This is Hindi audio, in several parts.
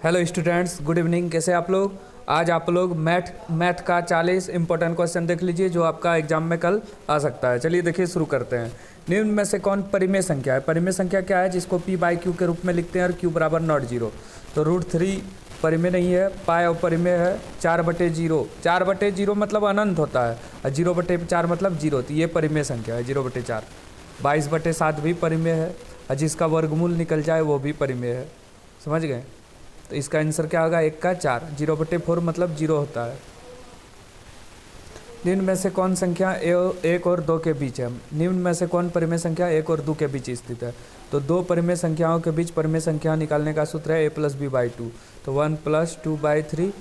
Hello students, good evening. कैसे आप लोग? आज आप लोग मैथ का 40 इंपॉर्टेंट क्वेश्चन देख लीजिए जो आपका एग्जाम में कल आ सकता है। चलिए देखिए, शुरू करते हैं। निम्न में से कौन परिमेय संख्या है? परिमेय संख्या क्या है? जिसको p बाई क्यू के रूप में लिखते हैं और q बराबर नॉट जीरो। तो √3 परिमेय नहीं है, पाई अपरिमेय है। 4/0, 4/0 मतलब अनंत होता है और 0/4 मतलब जीरो। तो ये परिमेय संख्या है 0/4। 22/7 भी परिमेय है और जिसका वर्गमूल निकल जाए वो भी परिमेय है। समझ गए? तो इसका आंसर क्या होगा? 1 का 4। 0/4 मतलब जीरो होता है। निम्न में से कौन संख्या 1 और 2 के बीच है? निम्न में से कौन परिमेय संख्या 1 और 2 के बीच स्थित है? तो दो परिमेय संख्याओं के बीच परिमेय संख्या निकालने का सूत्र है a + b/2। तो 1 + 2/3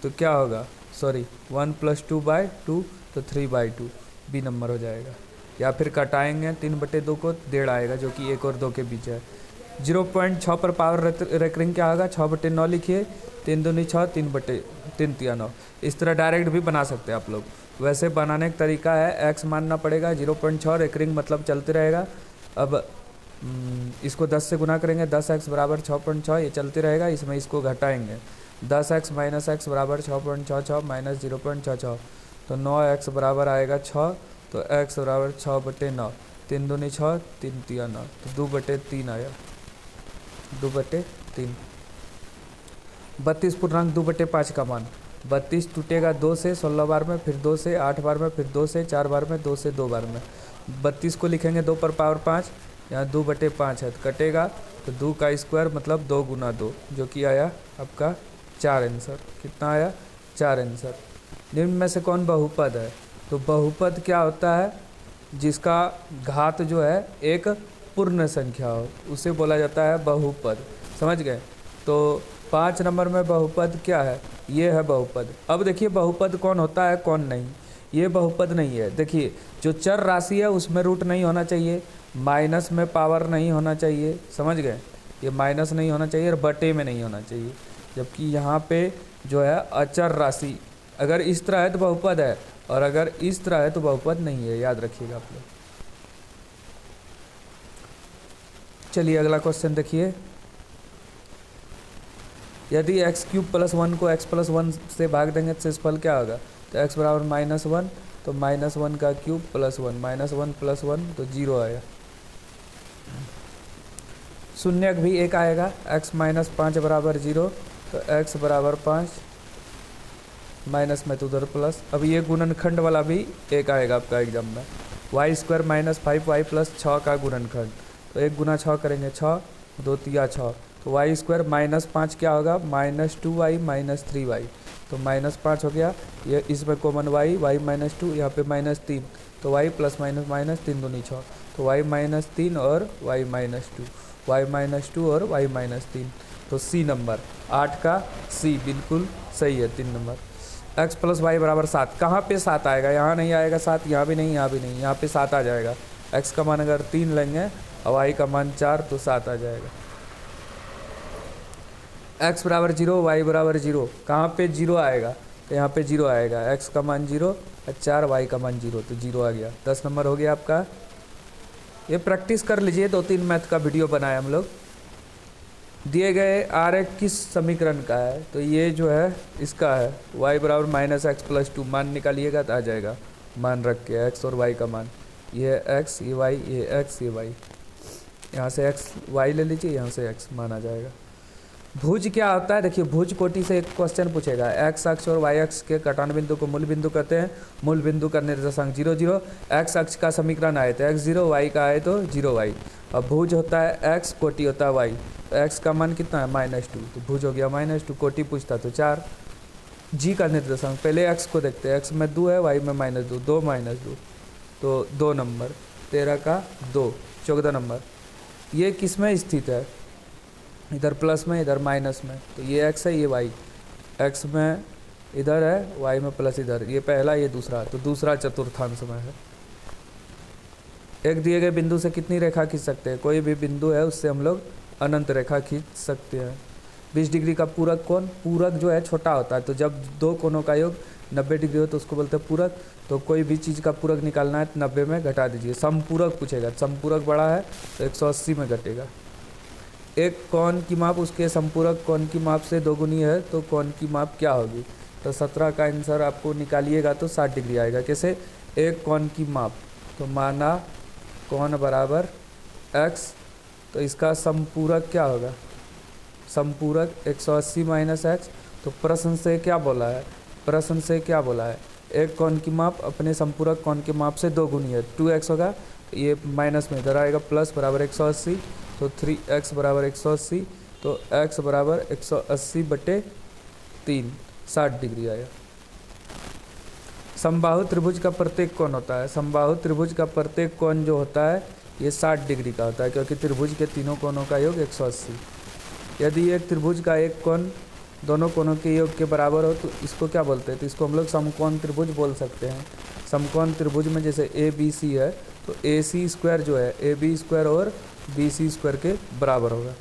तो क्या होगा? सॉरी, 1 + 2/2 तो 3/2 बी नंबर हो जाएगा। या फिर कटाएंगे 3/2 को, 1.5 आएगा जो कि 1 और 2 के बीच है। 0.6 पर पावर रेकरिंग क्या होगा? 6/9 लिखिए। 3 दूनी 6, 3 तिया 9। इस तरह डायरेक्ट भी बना सकते हैं आप लोग। वैसे बनाने का तरीका है, x मानना पड़ेगा। 0.6 रेकरिंग मतलब चलते रहेगा। अब इसको 10 से गुना करेंगे, 10x बराबर 6.6, ये चलते रहेगा। इसमें इसको घटाएंगे, 10x - x बराबर 6.66 - 0.66 तो 9x बराबर आएगा 6। तो x बराबर 6/9। 3 दूनी 6, 3 तिया 9 तो 2/3 आया। 2/3। 32 पूर्णांक 2/5 का मान। 32 टूटेगा 2 से 16 बार में, फिर 2 से 8 बार में, फिर 2 से 4 बार में, 2 से 2 बार में। 32 को लिखेंगे 2 पर पावर 5, यहाँ 2/5 है तो कटेगा। तो 2 का स्क्वायर मतलब 2 × 2 जो कि आया आपका 4 आंसर। कितना आया? 4 आंसर। निम्न में से कौन बहुपद है? तो बहुपद क्या होता है? जिसका घात जो है एक पूर्ण संख्या हो, उसे बोला जाता है बहुपद। समझ गए? तो 5 नंबर में बहुपद क्या है? ये है बहुपद। अब देखिए बहुपद कौन होता है कौन नहीं। ये बहुपद नहीं है। देखिए, जो चर राशि है उसमें रूट नहीं होना चाहिए, माइनस में पावर नहीं होना चाहिए। समझ गए? ये माइनस नहीं होना चाहिए और बटे में नहीं होना चाहिए। जबकि यहाँ पे जो है अचर राशि, अगर इस तरह है तो बहुपद है और अगर इस तरह है तो बहुपद नहीं है। याद रखिएगा आप लोग। चलिए अगला क्वेश्चन देखिए। यदि x³ + 1 को x + 1 से भाग देंगे तो शेषफल क्या होगा? तो x बराबर -1 तो -1 का क्यूब + 1 -1 + 1 तो 0 आया। शून्यक भी 1 आएगा। x - 5 बराबर 0 तो x बराबर 5, माइनस में तो उधर प्लस। अब ये गुणनखंड वाला भी 1 आएगा आपका एग्जाम में। y² - 5y + 6 का गुणनखंड। तो 1 × 6 करेंगे 6, 2 तिया 6 तो y² - 5 क्या होगा? -2y - 3y तो -5 हो गया। ये इसमें कॉमन y -2, यहाँ पे -3 तो y ± 3 दूनी 6 तो y -3 और y -2, y -2 और y -3 तो C नंबर 8 का C बिल्कुल सही है। 3 नंबर। x + y बराबर 7। कहाँ पे 7 आएगा? यहाँ नहीं आएगा 7, यहाँ भी नहीं, यहाँ भी नहीं, यहाँ पे 7 आ जाएगा। x का मान अगर 3 लेंगे और y का मान 4 तो 7 आ जाएगा। x बराबर 0, y बराबर 0। कहाँ पे 0 आएगा? तो यहाँ पे 0 आएगा। x का मान 0 और 4, y का मान 0 तो 0 आ गया। 10 नंबर हो गया आपका। ये प्रैक्टिस कर लीजिए, 2-3 मैथ का वीडियो बनाए हम लोग। दिए गए आरेख किस समीकरण का है? तो ये जो है इसका है। y बराबर -x + 2 मान निकालिएगा तो आ जाएगा। मान रख के x और y का मान, ये x ये y, ये x ये y। यहाँ से x y ले लीजिए, यहाँ से x मान आ जाएगा। भुज क्या होता है? देखिए, भुज कोटि से एक क्वेश्चन पूछेगा। x अक्ष और y अक्ष के कटान बिंदु को मूल बिंदु कहते हैं। मूल बिंदु का निर्देशांक 0 0। x अक्ष का समीकरण आए तो x0, y का आए तो 0y। अब भुज होता है x, कोटि होता है y। तो x का मान कितना है? -2 तो भुज हो गया -2। कोटि पूछता तो 4। g का निर्देशांक, पहले x को देखते हैं। x में 2 है, y में -2, 2 -2 तो 2 नंबर। 13 का 2, 14 नंबर। ये किस में स्थित है? इधर प्लस में, इधर माइनस में। तो ये x है, ये y। x में इधर है, y में प्लस इधर। ये पहला, ये दूसरा, तो दूसरा चतुर्थांश में है। एक दिए गए बिंदु से कितनी रेखा खींच सकते हैं? कोई भी बिंदु है उससे हम लोग अनंत रेखा खींच सकते हैं। 20 डिग्री का पूरक कोण, पूरक जो है छोटा होता है। तो जब दो कोणों का योग 90 डिग्री हो तो उसको बोलते हैं पूरक। तो कोई भी चीज़ का पूरक निकालना है तो 90 में घटा दीजिए। समपूरक पूछेगा, समपूरक बड़ा है तो 180 में घटेगा। एक कोण की माप उसके संपूरक कोण की माप से दोगुनी है तो कोण की माप क्या होगी। तो 17 का आंसर आपको निकालिएगा तो 60 डिग्री आएगा। कैसे, एक कोण की माप, तो माना कोण बराबर x, तो इसका संपूरक क्या होगा, संपूरक 180 माइनस एक्स। तो प्रश्न से क्या बोला है, प्रश्न से क्या बोला है, एक कोण की माप अपने संपूरक कोण के माप से दोगुनी है, 2x होगा, तो ये माइनस में इधर आएगा प्लस बराबर 180, तो 3x बराबर 180, तो x बराबर 180 बटे 3, 60 डिग्री आया। समबाहु त्रिभुज का प्रत्येक कोण होता है, समबाहु त्रिभुज का प्रत्येक कोण जो होता है ये 60 डिग्री का होता है, क्योंकि त्रिभुज के तीनों कोणों का योग 180। यदि एक त्रिभुज का एक कोण दोनों कोणों के योग के बराबर हो तो इसको क्या बोलते हैं, तो इसको हम लोग समकोण त्रिभुज बोल सकते हैं। समकोण त्रिभुज में जैसे ए बी सी है तो ए सी स्क्वायर जो है ए बी स्क्वायर और बी सी स्क्वायर के बराबर होगा।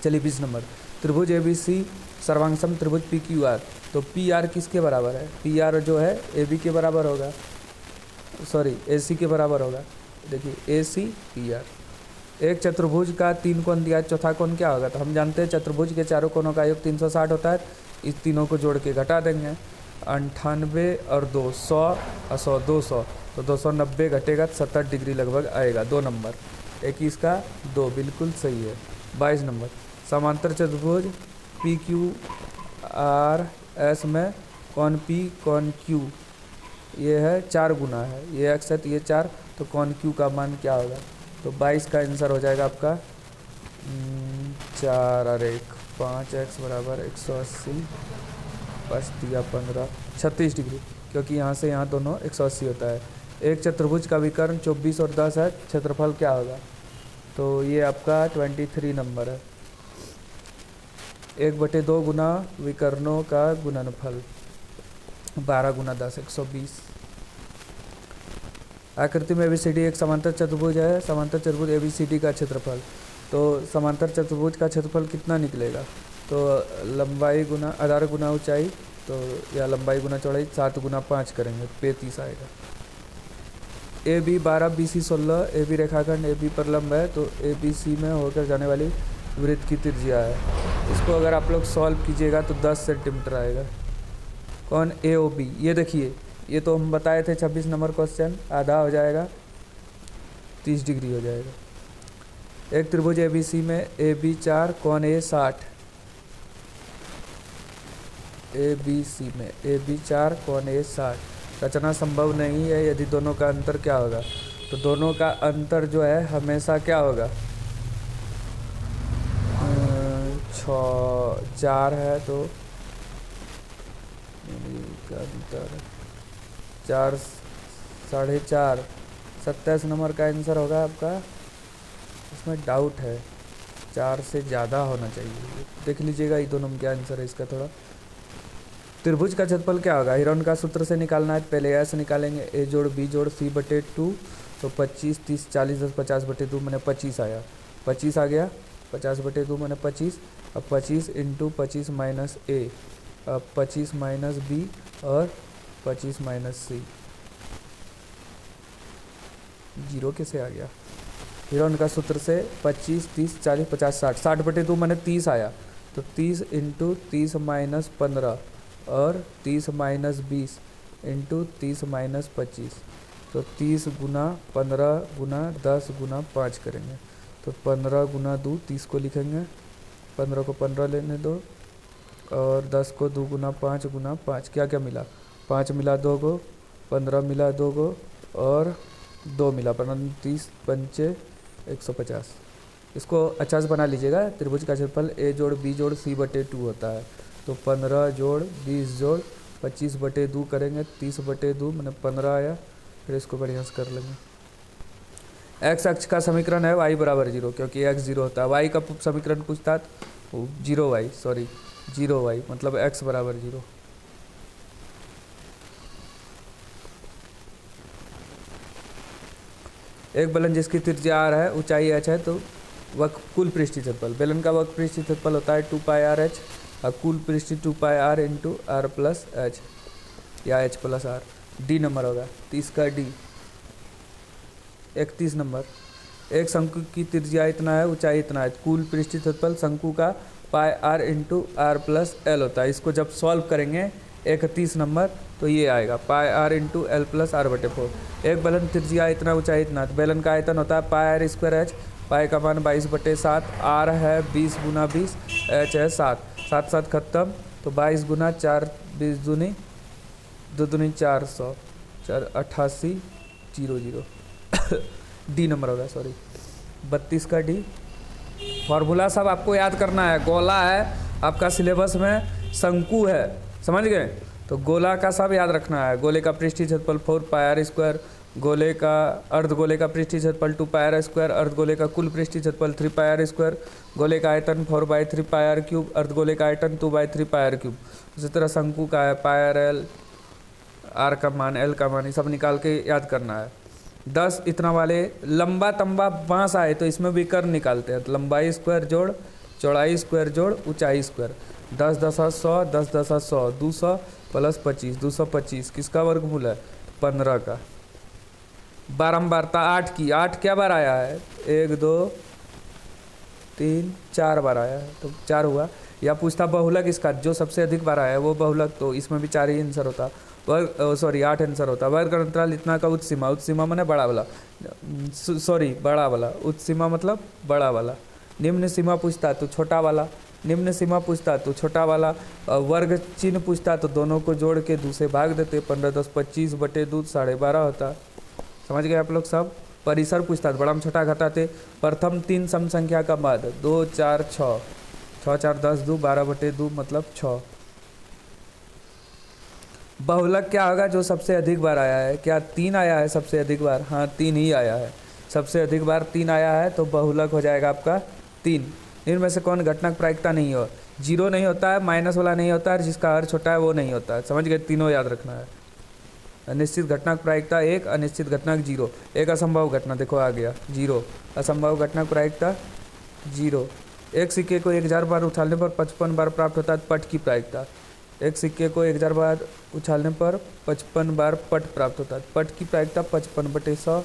चलिए 20 नंबर, त्रिभुज ए बी सी सर्वांगसम त्रिभुज पी क्यू आर, तो पी आर किसके बराबर है, पी आर जो है ए बी के बराबर होगा, सॉरी ए सी के बराबर होगा। देखिए ए सी पी आर। एक चतुर्भुज का 3 कोण दिया, चौथा कोण क्या होगा, तो हम जानते हैं चतुर्भुज के चारों कोणों का योग 360 होता है, इस तीनों को जोड़ के घटा देंगे, 98 और 2 100 और 100 200, तो 290 घटेगा 70 डिग्री लगभग आएगा। 2 नंबर, 21 का 2 बिल्कुल सही है। 22 नंबर, समांतर चतुर्भुज पी क्यू आर एस में कोण पी कोण क्यू ये है 4 गुना है, ये एक्स है तो ये 4, तो कोण क्यू का मान क्या होगा, तो 22 का आंसर हो जाएगा आपका 4 और 1 5x बराबर 180, 5 दिया 15, 36 डिग्री, क्योंकि यहाँ से यहाँ दोनों 180 होता है। एक चतुर्भुज का विकर्ण 24 और 10 है, क्षेत्रफल क्या होगा, तो ये आपका 23 नंबर है। 1/2 गुना विकर्णों का गुणनफल 12 गुना 10 120। आकृति में एबीसीडी एक समांतर चतुर्भुज है, समांतर चतुर्भुज एबीसीडी का क्षेत्रफल, तो समांतर चतुर्भुज का क्षेत्रफल कितना निकलेगा, तो लंबाई गुना आधार गुना ऊंचाई, तो या लंबाई गुना चौड़ाई 7 गुना 5 करेंगे 35 आएगा। A B 12 B C 16, A B रेखाखंड ए बी पर लंब है, तो ए बी सी में होकर जाने वाली वृत्त की त्रिज्या है। इसको अगर आप लोग सॉल्व कीजिएगा तो 10 सेंटीमीटर आएगा। कौन ए ओ बी, ये देखिए ये तो हम बताए थे 26 नंबर क्वेश्चन, आधा हो जाएगा 30 डिग्री हो जाएगा। एक त्रिभुज ए बी सी में ए बी 4 कौन ए 60, ए बी सी में ए बी 4 कौन ए 60, रचना संभव नहीं है यदि दोनों का अंतर क्या होगा, तो दोनों का अंतर जो है हमेशा क्या होगा, 4 है तो अंतर 4 4.5, 27 नंबर का आंसर होगा आपका। इसमें डाउट है, 4 से ज़्यादा होना चाहिए, देख लीजिएगा ये दोनों में क्या आंसर है इसका। थोड़ा त्रिभुज का क्षेत्रफल क्या होगा, हिरोन का सूत्र से निकालना है, पहले ऐसे निकालेंगे ए जोड़ बी जोड़ सी बटे 2, तो 25 30 40 10 50 बटे 2 मैंने 25 आया, 25 आ गया, 50 बटे 2 मैंने 25, अब 25 इंटू 25 माइनस ए, अब 25 माइनस बी और 25 माइनस सी, 0 कैसे आ गया, हिरोन का सूत्र से 25 30 40 50 60, 60 बटे 2 मैंने 30 आया, तो 30 इंटू 30 माइनस 15 और 30 माइनस 20 इंटू 30 माइनस 25, तो 30 गुना 15 गुना 10 गुना 5 करेंगे, तो 15 गुना 2 30 को लिखेंगे, 15 को 15 लेने दो और 10 को 2 गुना 5 गुना 5, क्या क्या मिला, 5 मिला 2 को, 15 मिला 2 को और 2 मिला, 15 30 पंचे 150। इसको अच्छा से बना लीजिएगा, त्रिभुज का क्षेत्रफल ए जोड़ बी जोड़ सी बटे 2 होता है, तो 15 जोड़ 20 जोड़ 25 बटे 2 करेंगे, 30 बटे 2 मैंने 15 आया, फिर इसको बढ़िया से कर लेंगे। एक्स अक्ष का समीकरण है y बराबर 0, क्योंकि x 0 होता है, y का समीकरण पूछता तो 0y, सॉरी 0y मतलब x बराबर 0। एक बेलन जिसकी त्रिज्या r है, ऊंचाई h है, तो वक्र कुल पृष्ठीय क्षेत्रफल, बेलन का वक्र पृष्ठीय क्षेत्रफल होता है 2 पाई आर एच, और कुल पृष्ठीय 2 pi r into r plus h या h plus r. D number होगा 30 का डी। 31 नंबर, एक शंकु की त्रिज्या इतना है, ऊंचाई इतना है, कुल पृष्ठीय क्षेत्रफल शंकु का pi r into r plus l होता है। इसको जब सॉल्व करेंगे 31 नंबर तो ये आएगा pi r into l plus r बटे 4। एक बेलन त्रिज्या इतना, ऊंचाई इतना, तो बेलन का आयतन होता है पाई आर स्क्वायर एच, पाई का मान 22/7, आर है 20 × 20, एच है 7, 7 7 खत्म, तो 22 × 4 20 दूनी 2 दूनी 400, 4 88 00 डी नंबर होगा, सॉरी 32 का डी। फॉर्मूला सब आपको याद करना है। गोला है आपका सिलेबस में, शंकु है, समझ गए, तो गोला का सब याद रखना है। गोले का पृष्ठीय क्षेत्रफल 4 पाई आर स्क्वायर, गोले का अर्धगोले का पृष्ठीय क्षेत्रफल 2 पाई आर स्क्वायर, अर्धगोले का कुल पृष्ठीय क्षेत्रफल 3 पाई आर स्क्वायर, गोले का आयतन 4/3 पाई आर क्यूब, अर्धगोले का आयतन 2/3 पाई आर क्यूब। उसी तरह शंकु का है पाई आर एल, आर का मान, एल का मान, ये सब निकाल के याद करना है। 10 इतना वाले लंबा तंबा बांस आए तो इसमें भी कर्व निकालते हैं, तो लंबाई स्क्वायर जोड़ चौड़ाई स्क्वायर जोड़ ऊंचाई स्क्वायर, 10 10 100, 10 10 100, 200 + 25, 225 किसका वर्गमूल है, 15 का। बारंबारता 8 की, 8 क्या बार आया है, 1 2 3 4 बार आया है, तो 4 हुआ। या पूछता बहुलक इसका, जो सबसे अधिक बार आया है वो बहुलक, तो इसमें भी 4 ही आंसर होता, वर्ग सॉरी 8 आंसर होता। वर्ग अंतराल इतना का उच्च सीमा, उच्च सीमा मैंने बड़ा वाला, सॉरी बड़ा वाला, उच्च सीमा मतलब बड़ा वाला। निम्न सीमा पूछता तो छोटा वाला, निम्न सीमा पूछता तो छोटा वाला, वर्ग चिन्ह पूछता तो दोनों को जोड़ के 2 से भाग देते, 15 10 25 बटे 2 12.5 होता। समझ गए आप लोग सब। परिसर पूछता तो बड़ा में छोटा घटाते, प्रथम 3 सम संख्या का बाद 2 4 6, 6 4 10 2 12/2 मतलब 6। बहुलक क्या होगा, जो सबसे अधिक बार आया है, क्या 3 आया है सबसे अधिक बार, हाँ 3 ही आया है, सबसे अधिक बार 3 आया है, तो बहुलक हो जाएगा आपका 3। इनमें से कौन घटनाक प्रायिकता नहीं हो, 0 नहीं होता है, माइनस वाला नहीं होता है, जिसका हर छोटा है वो नहीं होता है। समझ गए, तीनों याद रखना है। अनिश्चित घटनाक प्रायिकता 1, अनिश्चित घटनाक 0, एक असंभव घटना, देखो आ गया 0, असंभव घटनाक प्रायिकता 0। एक सिक्के को 1000 बार उछालने पर 55 बार प्राप्त होता है पट की प्रायिकता, एक सिक्के को 1000 बार उछालने पर 55 बार पट प्राप्त होता है, पट की प्रायिकता 55/100,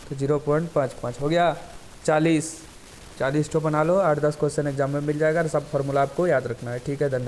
तो 0.55 हो गया। 40 तो बना लो, 8-10 क्वेश्चन एग्जाम में मिल जाएगा, सब फॉर्मूला आपको याद रखना है। ठीक है, धन्यवाद।